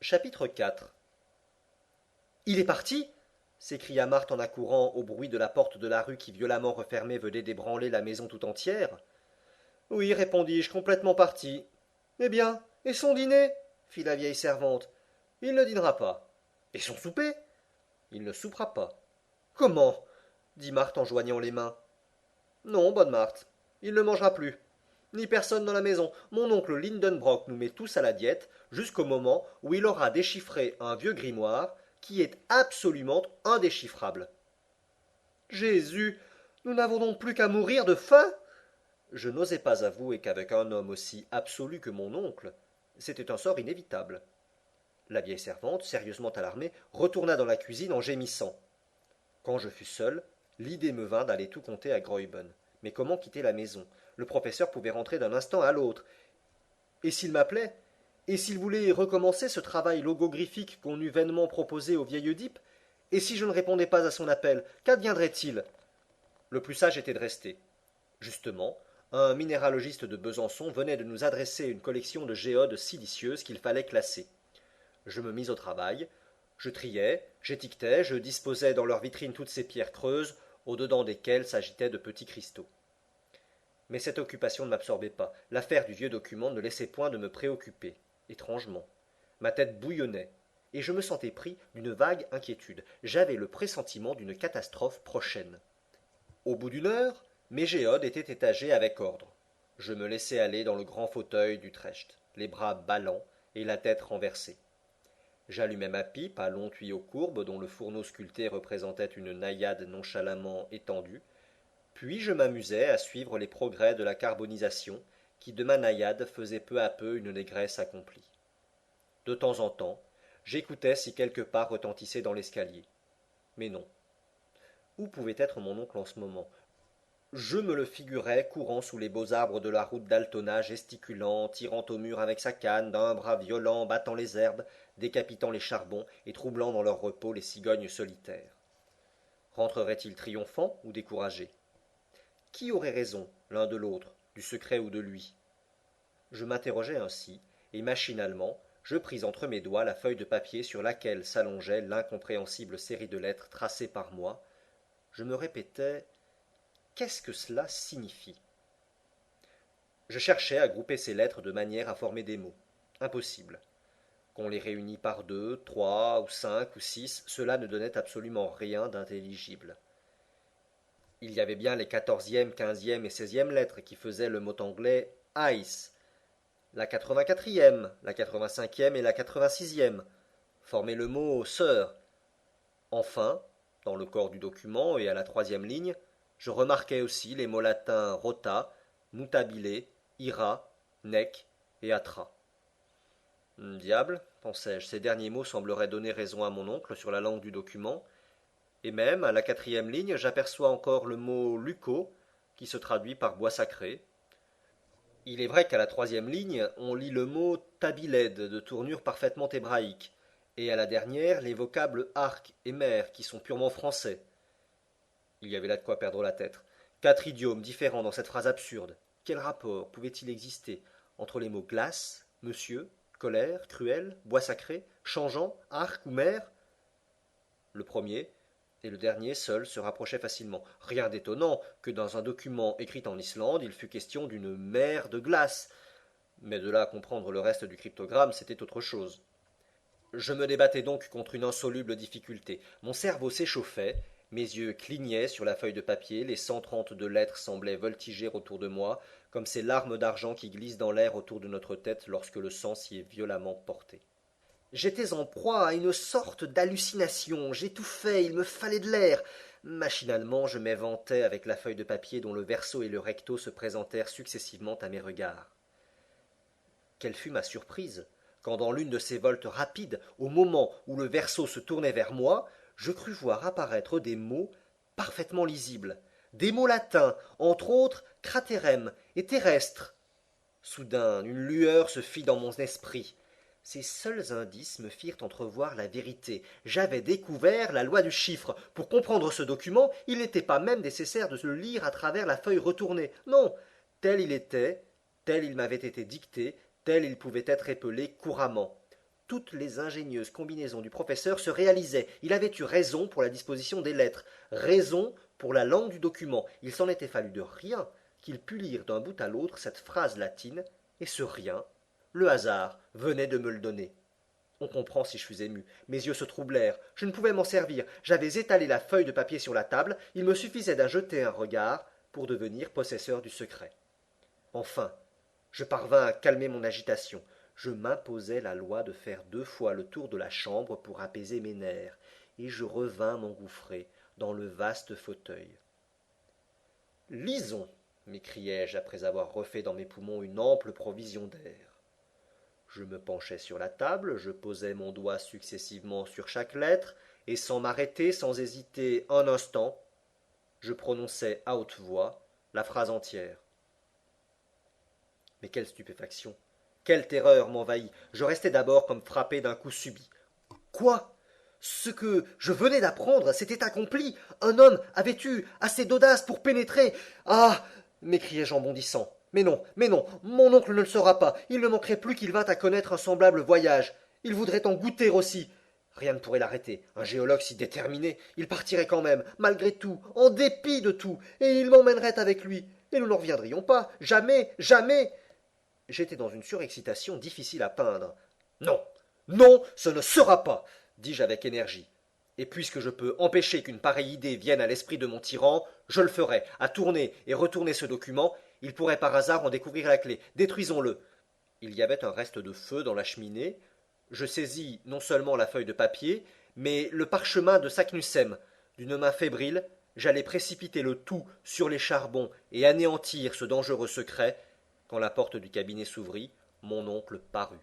Chapitre 4. Il est parti s'écria Marthe en accourant au bruit de la porte de la rue qui violemment refermée venait d'ébranler la maison tout entière. Oui, répondis-je, complètement parti. Eh bien, et son dîner fit la vieille servante. Il ne dînera pas. Et son souper Il ne soupera pas. Comment dit Marthe en joignant les mains. Non, bonne Marthe, il ne mangera plus. Ni personne dans la maison. Mon oncle Lindenbrock nous met tous à la diète jusqu'au moment où il aura déchiffré un vieux grimoire qui est absolument indéchiffrable. Jésus, nous n'avons donc plus qu'à mourir de faim. Je n'osais pas avouer qu'avec un homme aussi absolu que mon oncle, c'était un sort inévitable. La vieille servante, sérieusement alarmée, retourna dans la cuisine en gémissant. Quand je fus seul, l'idée me vint d'aller tout conter à Graüben. Mais comment quitter la maison? Le professeur pouvait rentrer d'un instant à l'autre. Et s'il m'appelait? Et s'il voulait recommencer ce travail logographique qu'on eût vainement proposé au vieil Oedipe? Et si je ne répondais pas à son appel, qu'adviendrait-il? Le plus sage était de rester. Justement, un minéralogiste de Besançon venait de nous adresser une collection de géodes silicieuses qu'il fallait classer. Je me mis au travail, je triais, j'étiquetais, je disposais dans leur vitrine toutes ces pierres creuses, au-dedans desquelles s'agitaient de petits cristaux. Mais cette occupation ne m'absorbait pas. L'affaire du vieux document ne laissait point de me préoccuper. Étrangement. Ma tête bouillonnait, et je me sentais pris d'une vague inquiétude. J'avais le pressentiment d'une catastrophe prochaine. Au bout d'une heure, mes géodes étaient étagées avec ordre. Je me laissai aller dans le grand fauteuil d'Utrecht, les bras ballants et la tête renversée. J'allumai ma pipe à long tuyau courbe dont le fourneau sculpté représentait une naïade nonchalamment étendue, puis je m'amusai à suivre les progrès de la carbonisation qui de ma naïade faisait peu à peu une négresse accomplie. De temps en temps, j'écoutais si quelque pas retentissait dans l'escalier. Mais non. Où pouvait être mon oncle en ce moment? Je me le figurais courant sous les beaux arbres de la route d'Altona, gesticulant, tirant au mur avec sa canne, d'un bras violent, battant les herbes, décapitant les charbons et troublant dans leur repos les cigognes solitaires. Rentrerait-il triomphant ou découragé? Qui aurait raison, l'un de l'autre, du secret ou de lui? Je m'interrogeais ainsi, et machinalement, je pris entre mes doigts la feuille de papier sur laquelle s'allongeait l'incompréhensible série de lettres tracées par moi. Je me répétais: qu'est-ce que cela signifie? Je cherchais à grouper ces lettres de manière à former des mots. Impossible. Qu'on les réunît par deux, trois, ou cinq, ou six, cela ne donnait absolument rien d'intelligible. Il y avait bien les 14e, 15e et 16e lettres qui faisaient le mot anglais ice, la 84e, la 85e et la 86e formaient le mot sœur. Enfin, dans le corps du document et à la troisième ligne, je remarquai aussi les mots latins rota, mutabile, ira, nec et atra. Diable, pensai-je, ces derniers mots sembleraient donner raison à mon oncle sur la langue du document, et même, à la quatrième ligne, j'aperçois encore le mot luco, qui se traduit par bois sacré. Il est vrai qu'à la troisième ligne, on lit le mot tabiled, de tournure parfaitement hébraïque, et à la dernière, les vocables arc et mer, qui sont purement français. Il y avait là de quoi perdre la tête. 4 idiomes différents dans cette phrase absurde. Quel rapport pouvait-il exister entre les mots glace, monsieur, colère, cruel, bois sacré, changeant, arc ou mer? Le premier et le dernier seuls se rapprochaient facilement. Rien d'étonnant que dans un document écrit en Islande, il fût question d'une mer de glace. Mais de là à comprendre le reste du cryptogramme, c'était autre chose. Je me débattais donc contre une insoluble difficulté. Mon cerveau s'échauffait, mes yeux clignaient sur la feuille de papier, les 132 lettres semblaient voltiger autour de moi, comme ces larmes d'argent qui glissent dans l'air autour de notre tête lorsque le sang s'y est violemment porté. J'étais en proie à une sorte d'hallucination, j'étouffais, il me fallait de l'air. Machinalement, je m'éventais avec la feuille de papier dont le verso et le recto se présentèrent successivement à mes regards. Quelle fut ma surprise quand dans l'une de ces voltes rapides, au moment où le verso se tournait vers moi, je crus voir apparaître des mots parfaitement lisibles, des mots latins, entre autres cratérem et terrestre. Soudain, une lueur se fit dans mon esprit. Ces seuls indices me firent entrevoir la vérité. J'avais découvert la loi du chiffre. Pour comprendre ce document, il n'était pas même nécessaire de le lire à travers la feuille retournée. Non, tel il était, tel il m'avait été dicté, tel il pouvait être épelé couramment. toutes les ingénieuses combinaisons du professeur se réalisaient. Il avait eu raison pour la disposition des lettres, raison pour la langue du document. Il s'en était fallu de rien qu'il pût lire d'un bout à l'autre cette phrase latine, et ce rien, le hasard venait de me le donner. On comprend si je fus ému. Mes yeux se troublèrent. Je ne pouvais m'en servir. J'avais étalé la feuille de papier sur la table. Il me suffisait d'en jeter un regard pour devenir possesseur du secret. Enfin, je parvins à calmer mon agitation. Je m'imposai la loi de faire 2 fois le tour de la chambre pour apaiser mes nerfs, et je revins m'engouffrer dans le vaste fauteuil. Lisons, m'écriai-je après avoir refait dans mes poumons une ample provision d'air. Je me penchai sur la table, je posai mon doigt successivement sur chaque lettre, et sans m'arrêter, sans hésiter un instant, je prononçai à haute voix la phrase entière. Mais quelle stupéfaction, quelle terreur m'envahit. Je restai d'abord comme frappé d'un coup subit. Quoi? Ce que je venais d'apprendre s'était accompli. Un homme avait eu assez d'audace pour pénétrer. Ah! M'écriai-je en bondissant. Mais non, mon oncle ne le saura pas. Il ne manquerait plus qu'il vînt à connaître un semblable voyage. Il voudrait en goûter aussi. Rien ne pourrait l'arrêter. Un géologue si déterminé, il partirait quand même, malgré tout, en dépit de tout, et il m'emmènerait avec lui. Et nous n'en reviendrions pas. Jamais, jamais. J'étais dans une surexcitation difficile à peindre. Non, non, ce ne sera pas, dis-je avec énergie. Et puisque je peux empêcher qu'une pareille idée vienne à l'esprit de mon tyran, je le ferai. À tourner et retourner ce document, il pourrait par hasard en découvrir la clé. Détruisons-le. Il y avait un reste de feu dans la cheminée. Je saisis non seulement la feuille de papier, mais le parchemin de Saknussemm. D'une main fébrile, j'allais précipiter le tout sur les charbons et anéantir ce dangereux secret, quand la porte du cabinet s'ouvrit, mon oncle parut.